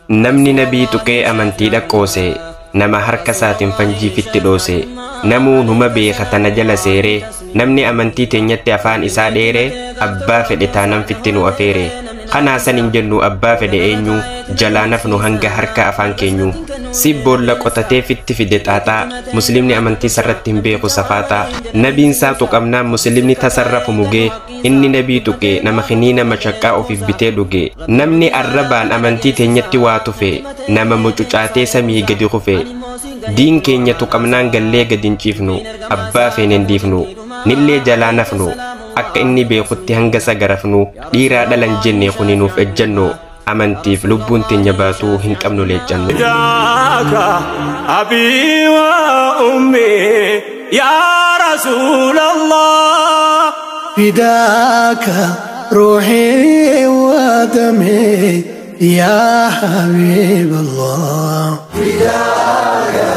namni nabii tuqee amantii dhaqqoose nama harka isaatiin fanjii fitti dhoose namuu numa beeka tana jala seeree namni amantii teenyatti afaan isaa dheeree abbaa fedhe taanaan fitti nu afeere kanaa san hin jennu abbaa fedhe eenyu jalaa nafnu hanga harka afaan keenyu si boolla qotatee fitti fide xaaxaa muslimni amantii sarratti hin beeku safaataa nabiin isaa tuqamnaan muslimni tasarrafu mugee inni nabii tuqe nama khiniina mashaqqaa ofiif bitee dhuge namni arrabaan amantii teenyatti waa tufe nama mucucaatee samii gadi kufe diin keenya tuqamnaan gallee gadi hin ciifnu abbaa feene hin diifnu nillee jalaa nafnu akka inni beekutti hanga sagarafnu dhiiraa dhalan jenne kuninuuf ejjannu amantiif lubbuun teenya baatuu hin qabnu leeccannu. Abi wa ummi ya Rasulallah fidaka ruhi wa dami ya Habib Allah fidaka